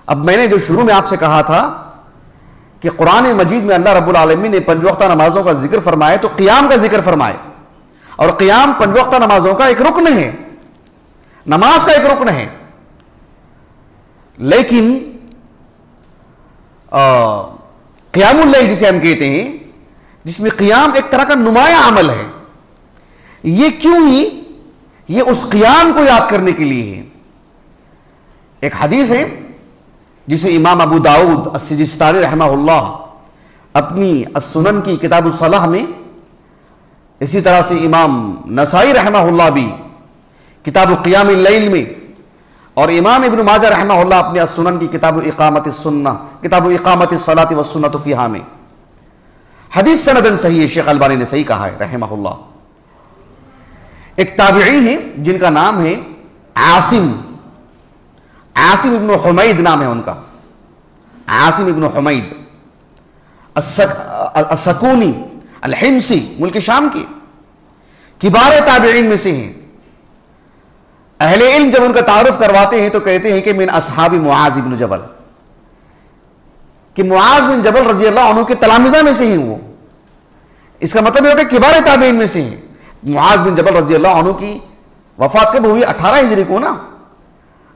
اب میں نے جو شروع میں آپ سے کہا تھا کہ قرآن مجید میں اللہ رب العالمین نے 5 وقتہ نمازوں کا ذکر فرمائے تو قیام کا ذکر فرمائے، اور قیام 5 وقتہ نمازوں کا ایک رکن ہے، نماز کا ایک رکن ہے، لیکن قیام اللیل جسے ہم کہتے ہیں، جس میں قیام ایک طرح کا نمایاں عمل ہے، یہ کیوں ہی؟ یہ اس قیام کو یاد کرنے کے لیے ہے۔ ایک حدیث ہے جسے امام ابو داؤد السجستانی رحمہ اللہ اپنی السنن کی کتاب الصلاح میں، اسی طرح سے امام نسائی رحمہ اللہ بھی کتاب قیام اللیل میں، اور امام ابن ماجہ رحمہ اللہ اپنے السنن کی کتاب اقامت السنہ، کتاب اقامت الصلاۃ والسنۃ فیہا میں، حدیث سندن صحیح ہے، شیخ البانی نے صحیح کہا ہے رحمہ اللہ۔ ایک تابعی ہیں جن کا نام ہے عاصم ابن حمید نام ہے ان کا، عاصم ابن حمید السکونی الحمصی، ملک شام کی کبار تابعین میں سے ہیں۔ اہل علم جب ان کا تعارف کرواتے ہیں تو کہتے ہیں کہ من اصحاب معاذ بن جبل، کہ معاذ بن جبل رضی اللہ عنہ کے تلامذہ میں سے ہیں وہ، اس کا مطلب یہ ہوتا ہے کہ کبار تابعین میں سے ہیں۔ معاذ بن جبل رضی اللہ عنہ کی وفات کب ہوئی؟ 18 ہجری کو نا،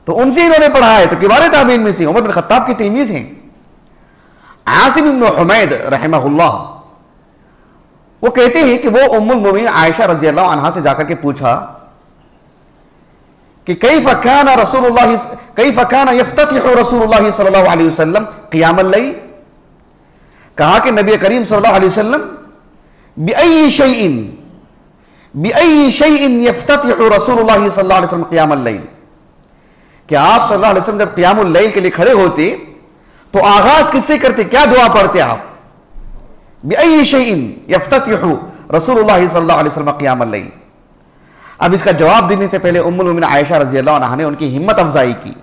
تو ان سے انہوں نے پڑھا ہے، تو کبار تابعین میں سے عمر بن خطاب کے تلمیذ ہیں۔ عاصم بن حمید رحمہ اللہ وہ کہتے ہیں کہ وہ ام المؤمنین عائشہ رضی اللہ عنہا سے جا کر کے پوچھا کہ کیف کان یفتتح رسول اللہ صلی اللہ علیہ وسلم قیام اللیل، کہا کہ نبی کریم صلی اللہ علیہ وسلم بأي شيء يفتتح رسول اللہ صلی اللہ علیہ وسلم قیام اللیل، کہ آپ صلی اللہ علیہ وسلم جب قیام اللیل کے لیے کھڑے ہوتے تو آغاز کس سے کرتے، کیا دعا پڑھتے آپ؟ بأي شيء يفتتح رسول اللہ صلی اللہ علیہ وسلم قیام اللیل۔ اب اس کا جواب دینے سے پہلے ام المؤمنین عائشہ رضی اللہ عنہا نے ان کی ہمت افزائی کی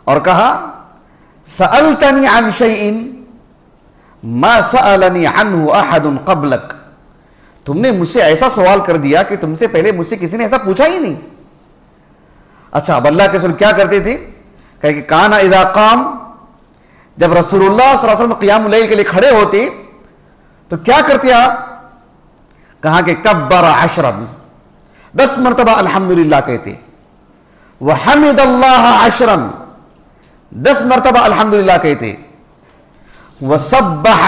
اور کہا سألتنی عن شيء ما سألنی عنہ احد قبلک، تم نے مجھ سے ایسا سوال کر دیا کہ تم سے پہلے مجھ سے کسی نے ایسا پوچھا ہی نہیں۔ اچھا، اب اللہ کے رسول کیا کرتے تھے؟ کہا کہ کان اذا قام، جب رسول اللہ صلی اللہ علیہ وسلم قیام اللیل کے لیے کھڑے ہوتے تو کیا کرتے آپ؟ کہا کہ کبر 10 مرتبہ الحمدللہ کہتے، وحمد اللہ 10 مرتبہ الحمدللہ کہتے، وسبح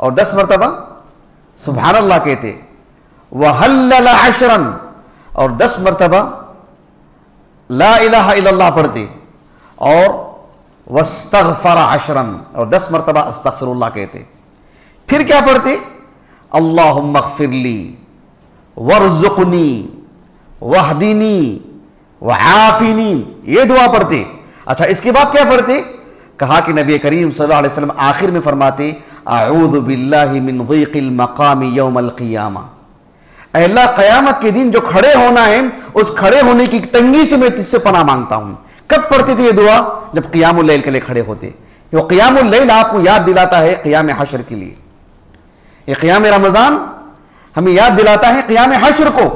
اور 10 مرتبہ سبحان اللہ کہتے، وحلل اور 10 مرتبہ لا الہ الا اللہ پڑھتے، اور واستغفر اور 10 مرتبہ استغفر اللہ کہتے۔ پھر کیا پڑھتے؟ اللہم اغفر لی وارزقنی واہدنی وعافنی، یہ دعا پڑھتے۔ اچھا، اس کے بعد کیا پڑھتے؟ کہا کہ نبی کریم صلی اللہ علیہ وسلم آخر میں فرماتے اعوذ باللہ من ضیق المقام یوم القیامہ، اے اللہ قیامت کے دن جو کھڑے ہونا ہے اس کھڑے ہونے کی تنگی سے میں تجھ سے پناہ مانگتا ہوں۔ کب پڑھتے تھے یہ دعا؟ جب قیام اللیل کے لیے کھڑے ہوتے۔ وہ قیام اللیل آپ کو یاد دلاتا ہے قیام حشر کے لیے، یہ قیام رمضان ہمیں یاد دلاتا ہے قیام حشر کو،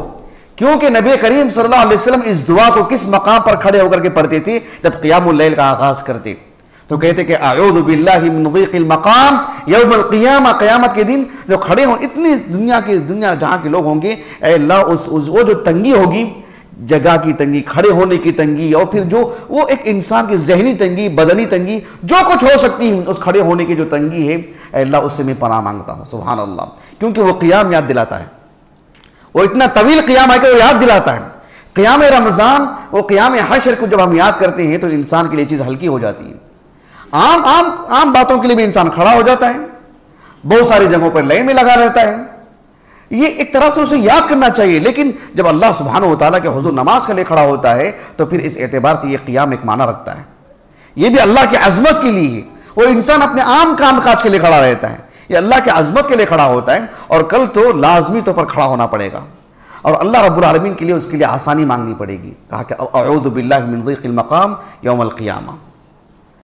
کیونکہ نبی کریم صلی اللہ علیہ وسلم اس دعا کو کس مقام پر کھڑے ہو کر کے پڑھتے تھے؟ جب قیام اللیل کا آغاز کرتے تو کہتے کہ اعوذ باللہ من ضیق المقام یوم القیامہ، قیامت کے دن جو کھڑے ہوں، اتنی دنیا جہاں کے لوگ ہوں گے، اے اللہ وہ جو تنگی ہوگی، جگہ کی تنگی، کھڑے ہونے کی تنگی، اور پھر جو وہ ایک انسان کی ذہنی تنگی، بدنی تنگی، جو کچھ ہو سکتی ہے اس کھڑے ہونے کی جو تنگی ہے، اے اللہ اس سے میں پناہ مانگتا ہوں۔ سبحان اللہ، کیونکہ وہ قیام یاد دلاتا ہے، وہ اتنا طویل قیام ہے کہ وہ یاد دلاتا ہے۔ قیام رمضان، وہ قیام حشر کو جب ہم یاد کرتے ہیں تو انسان کے لیے چیز ہلکی ہو جاتی ہے۔ عام باتوں کے لیے بھی انسان کھڑا ہو جاتا ہے، بہت ساری جگہوں پر لائن میں لگا رہتا ہے، یہ ایک طرح سے اسے یاد کرنا چاہیے، لیکن جب اللہ سبحانہ و تعالیٰ کے حضور نماز کے لیے کھڑا ہوتا ہے تو پھر اس اعتبار سے یہ قیام ایک معنی رکھتا ہے، یہ بھی اللہ کی عظمت کے لیے ہے۔ وہ انسان اپنے عام کام کاج کے لیے کھڑا رہتا ہے، یہ اللہ کی عظمت کے لیے کھڑا ہوتا ہے، اور کل تو لازمی طور پر کھڑا ہونا پڑے گا، اور اللہ رب العالمین کے لیے اس کے لیے آسانی مانگنی پڑے گی۔ کہا کہ اعوذ باللہ من ضیق المقام یوم القیامہ۔